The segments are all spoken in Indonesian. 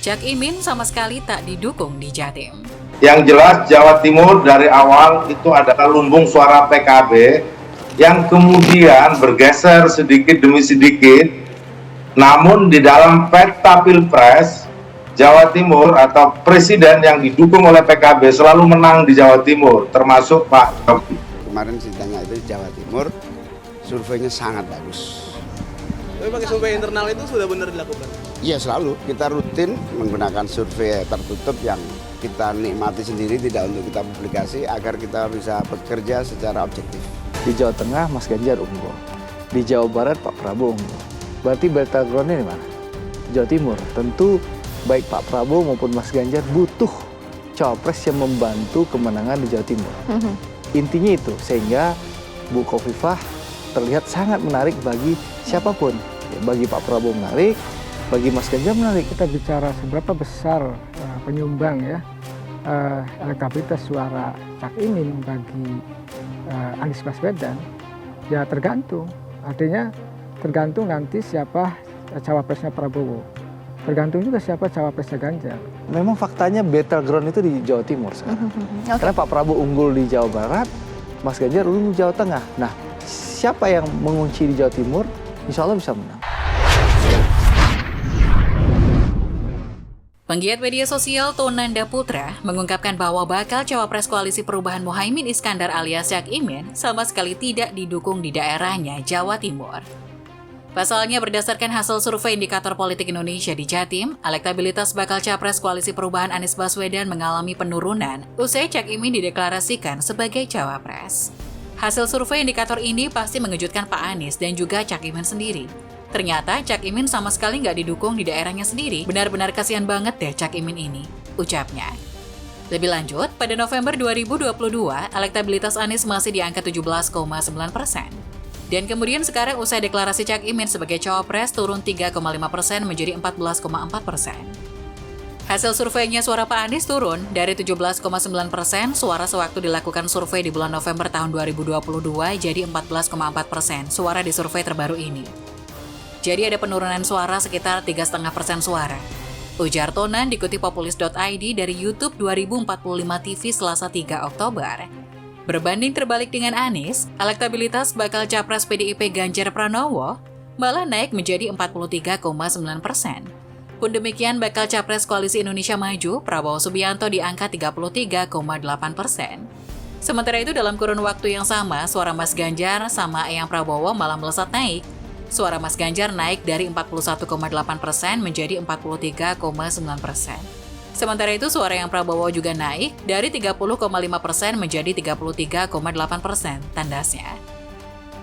Cak Imin sama sekali tak didukung di Jatim. Yang jelas Jawa Timur dari awal itu adalah lumbung suara PKB yang kemudian bergeser sedikit demi sedikit. Namun di dalam peta Pilpres, Jawa Timur atau presiden yang didukung oleh PKB selalu menang di Jawa Timur, termasuk Pak Jokowi. Kemarin sidangnya itu di Jawa Timur, surveinya sangat bagus. Tapi pakai survei internal itu sudah benar dilakukan? Iya, selalu kita rutin menggunakan survei tertutup yang kita nikmati sendiri, tidak untuk kita publikasi, agar kita bisa bekerja secara objektif. Di Jawa Tengah Mas Ganjar unggul, di Jawa Barat Pak Prabowo unggul. Berarti battleground-nya di mana? Jawa Timur. Tentu baik Pak Prabowo maupun Mas Ganjar butuh cawapres yang membantu kemenangan di Jawa Timur. Intinya itu, sehingga Bu Khofifah terlihat sangat menarik bagi siapapun. Bagi Pak Prabowo menarik, bagi Mas Ganjar menarik. Kita bicara seberapa besar penyumbang ya elektabilitas suara Cak Imin bagi Anies Baswedan, ya tergantung. Artinya tergantung nanti siapa cawapresnya Prabowo. Tergantung juga siapa cawapresnya Ganjar. Memang faktanya battleground itu di Jawa Timur sekarang. Karena Pak Prabowo unggul di Jawa Barat, Mas Ganjar unggul di Jawa Tengah. Nah, siapa yang mengunci di Jawa Timur, insya Allah bisa menang. Penggiat media sosial Tonanda Putra mengungkapkan bahwa bakal cawapres koalisi perubahan Muhaimin Iskandar alias Cak Imin sama sekali tidak didukung di daerahnya Jawa Timur. Pasalnya berdasarkan hasil survei indikator politik Indonesia di Jatim, elektabilitas bakal capres koalisi perubahan Anies Baswedan mengalami penurunan usai Cak Imin dideklarasikan sebagai cawapres. Hasil survei indikator ini pasti mengejutkan Pak Anies dan juga Cak Imin sendiri. Ternyata Cak Imin sama sekali nggak didukung di daerahnya sendiri. Benar-benar kasihan banget deh Cak Imin ini, ucapnya. Lebih lanjut, pada November 2022, elektabilitas Anies masih di angka 17,9%. Dan kemudian sekarang usai deklarasi Cak Imin sebagai cawapres turun 3,5% menjadi 14,4%. Hasil surveinya suara Pak Anies turun dari 17,9% suara sewaktu dilakukan survei di bulan November tahun 2022 jadi 14,4% suara di survei terbaru ini. Jadi ada penurunan suara sekitar 3,5% suara. Ujar Tonan dikutip populis.id dari YouTube 2045 TV Selasa 3 Oktober. Berbanding terbalik dengan Anies, elektabilitas bakal capres PDIP Ganjar Pranowo malah naik menjadi 43,9%. Pun demikian bakal capres Koalisi Indonesia Maju Prabowo Subianto di angka 33,8%. Sementara itu dalam kurun waktu yang sama, suara Mas Ganjar sama Eyang Prabowo malah melesat naik. Suara Mas Ganjar naik dari 41,8% menjadi 43,9%. Sementara itu suara yang Prabowo juga naik dari 30,5% menjadi 33,8%, tandasnya.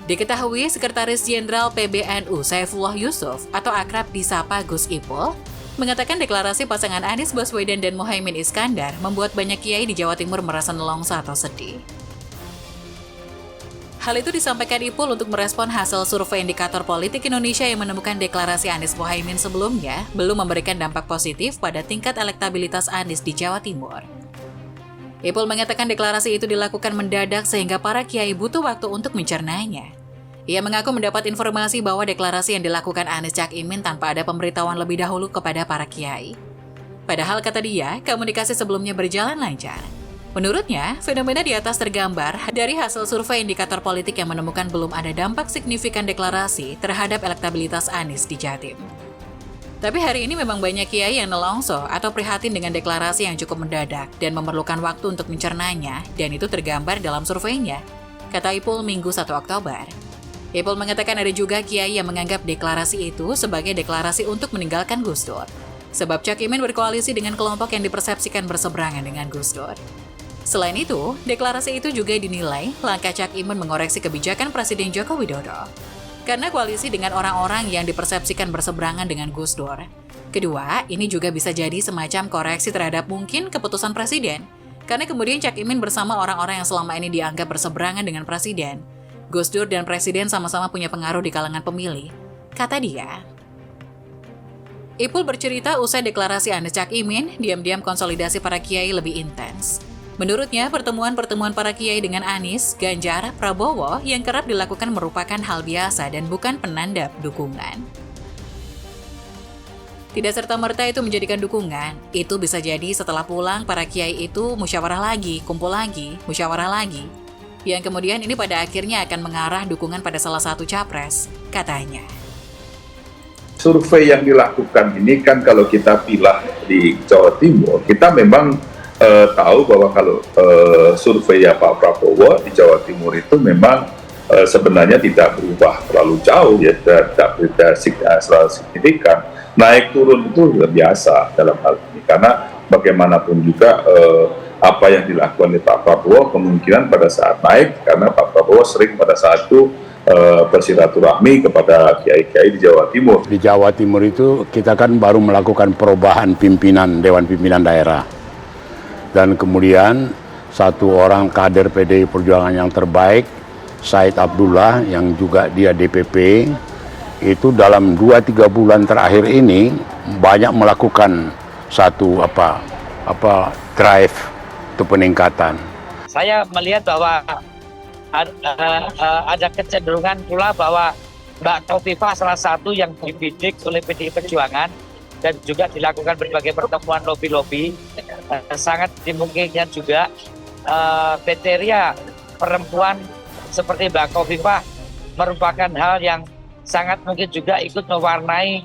Diketahui Sekretaris Jenderal PBNU Saifullah Yusuf atau akrab disapa Gus Ipul mengatakan deklarasi pasangan Anies Baswedan dan Muhaimin Iskandar membuat banyak kiai di Jawa Timur merasa nelongso atau sedih. Hal itu disampaikan Ipul untuk merespon hasil survei indikator politik Indonesia yang menemukan deklarasi Anies Muhaimin sebelumnya belum memberikan dampak positif pada tingkat elektabilitas Anies di Jawa Timur. Ipul mengatakan deklarasi itu dilakukan mendadak sehingga para kiai butuh waktu untuk mencernanya. Ia mengaku mendapat informasi bahwa deklarasi yang dilakukan Anies Cak Imin tanpa ada pemberitahuan lebih dahulu kepada para kiai. Padahal kata dia, komunikasi sebelumnya berjalan lancar. Menurutnya, fenomena di atas tergambar dari hasil survei indikator politik yang menemukan belum ada dampak signifikan deklarasi terhadap elektabilitas Anies di Jatim. Tapi hari ini memang banyak kiai yang nelongso atau prihatin dengan deklarasi yang cukup mendadak dan memerlukan waktu untuk mencernanya, dan itu tergambar dalam surveinya, kata Ipul Minggu 1 Oktober. Ipul mengatakan ada juga kiai yang menganggap deklarasi itu sebagai deklarasi untuk meninggalkan Gus Dur. Sebab Cak Imin berkoalisi dengan kelompok yang dipersepsikan berseberangan dengan Gus Dur. Selain itu, deklarasi itu juga dinilai langkah Cak Imin mengoreksi kebijakan Presiden Joko Widodo. Karena koalisi dengan orang-orang yang dipersepsikan berseberangan dengan Gus Dur. Kedua, ini juga bisa jadi semacam koreksi terhadap mungkin keputusan Presiden. Karena kemudian Cak Imin bersama orang-orang yang selama ini dianggap berseberangan dengan Presiden. Gus Dur dan Presiden sama-sama punya pengaruh di kalangan pemilih, kata dia. Ipul bercerita usai deklarasi Anies Cak Imin, diam-diam konsolidasi para kiai lebih intens. Menurutnya, pertemuan-pertemuan para kiai dengan Anies, Ganjar, Prabowo yang kerap dilakukan merupakan hal biasa dan bukan penanda dukungan. Tidak serta-merta itu menjadikan dukungan. Itu bisa jadi setelah pulang para kiai itu musyawarah lagi, kumpul lagi, musyawarah lagi. Yang kemudian ini pada akhirnya akan mengarah dukungan pada salah satu capres, katanya. Survei yang dilakukan ini kan kalau kita pilih di Jawa Timur, kita memang tahu bahwa kalau survei ya Pak Prabowo di Jawa Timur itu memang sebenarnya tidak berubah terlalu jauh, ya tidak selalu signifikan. Naik turun itu biasa dalam hal ini, karena bagaimanapun juga apa yang dilakukan oleh Pak Prabowo kemungkinan pada saat naik, karena Pak Prabowo sering pada saat itu bersilaturahmi kepada kiai-kiai di Jawa Timur. Di Jawa Timur itu kita kan baru melakukan perubahan pimpinan Dewan Pimpinan Daerah, dan kemudian satu orang kader PDI Perjuangan yang terbaik, Said Abdullah, yang juga dia DPP, itu dalam 2-3 bulan terakhir ini banyak melakukan satu drive untuk peningkatan. Saya melihat bahwa ada kecenderungan pula bahwa Mbak Khofifah salah satu yang dibidik oleh PDI Perjuangan dan juga dilakukan berbagai pertemuan lobi-lobi, sangat dimungkinkan juga kriteria perempuan seperti Mbak Khofifah merupakan hal yang sangat mungkin juga ikut mewarnai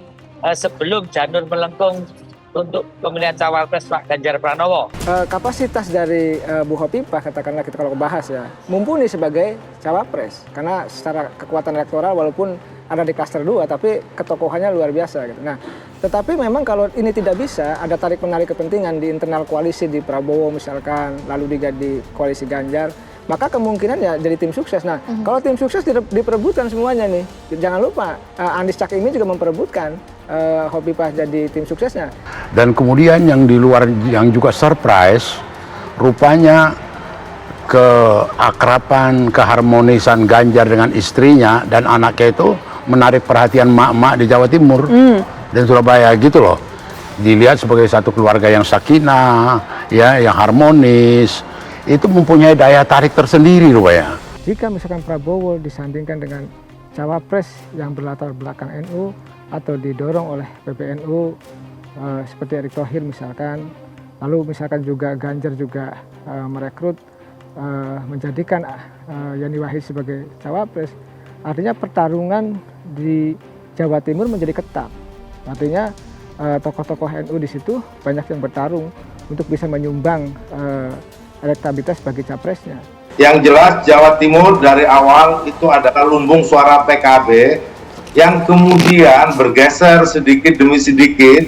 sebelum janur melengkung untuk pemilihan cawapres Pak Ganjar Pranowo. Kapasitas dari Bu Khofifah, katakanlah kita kalau bahas ya, mumpuni sebagai cawapres. Karena secara kekuatan elektoral walaupun ada di klaster 2, tapi ketokohannya luar biasa gitu. Nah, tetapi memang kalau ini tidak bisa, ada tarik-menarik kepentingan di internal koalisi di Prabowo misalkan, lalu di koalisi Ganjar, maka kemungkinan ya jadi tim sukses. Nah, kalau tim sukses diperebutkan semuanya nih. Jangan lupa, Anies Cak Imin juga memperebutkan Khofifah jadi tim suksesnya. Dan kemudian yang di luar yang juga surprise, rupanya keakraban, keharmonisan Ganjar dengan istrinya dan anaknya itu menarik perhatian mak-mak di Jawa Timur dan Surabaya gitu loh. Dilihat sebagai satu keluarga yang sakinah, ya, yang harmonis. Itu mempunyai daya tarik tersendiri rupanya. Jika misalkan Prabowo disandingkan dengan cawapres yang berlatar belakang NU atau didorong oleh PBNU seperti Erick Thohir misalkan, lalu misalkan juga Ganjar juga merekrut menjadikan Yeni Wahid sebagai cawapres, artinya pertarungan di Jawa Timur menjadi ketat. Artinya tokoh-tokoh NU di situ banyak yang bertarung untuk bisa menyumbang elektabilitas bagi capresnya. Yang jelas Jawa Timur dari awal itu adalah lumbung suara PKB yang kemudian bergeser sedikit demi sedikit,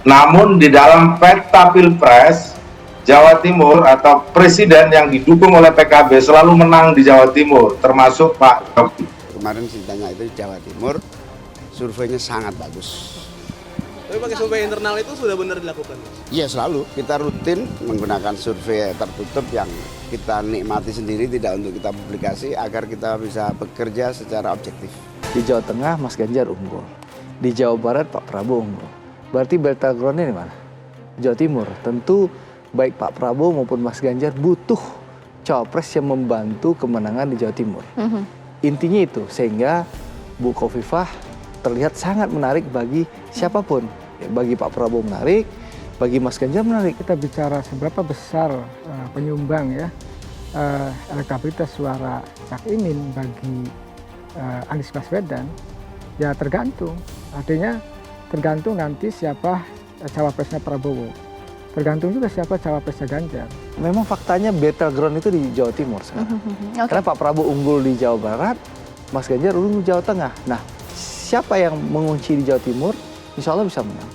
namun di dalam peta Pilpres Jawa Timur atau presiden yang didukung oleh PKB selalu menang di Jawa Timur, termasuk Pak Jokowi. Kemarin ceritanya itu di Jawa Timur surveinya sangat bagus. Tapi pakai survei internal itu sudah benar dilakukan? Iya, selalu kita rutin menggunakan survei tertutup yang kita nikmati sendiri, tidak untuk kita publikasi, agar kita bisa bekerja secara objektif. Di Jawa Tengah Mas Ganjar unggul, di Jawa Barat Pak Prabowo unggul. Berarti battleground-nya di mana? Jawa Timur. Tentu baik Pak Prabowo maupun Mas Ganjar butuh cawapres yang membantu kemenangan di Jawa Timur. Intinya itu, sehingga Bu Khofifah terlihat sangat menarik bagi siapapun. Bagi Pak Prabowo menarik, bagi Mas Ganjar menarik. Kita bicara seberapa besar penyumbang ya elektabilitas suara Cak Imin bagi Anies Baswedan, ya tergantung. Artinya tergantung nanti siapa cawapresnya Prabowo. Tergantung juga siapa cawapresnya Ganjar. Memang faktanya battleground itu di Jawa Timur sekarang. Karena Pak Prabowo unggul di Jawa Barat, Mas Ganjar unggul di Jawa Tengah. Nah, siapa yang mengunci di Jawa Timur, insya Allah bisa menang.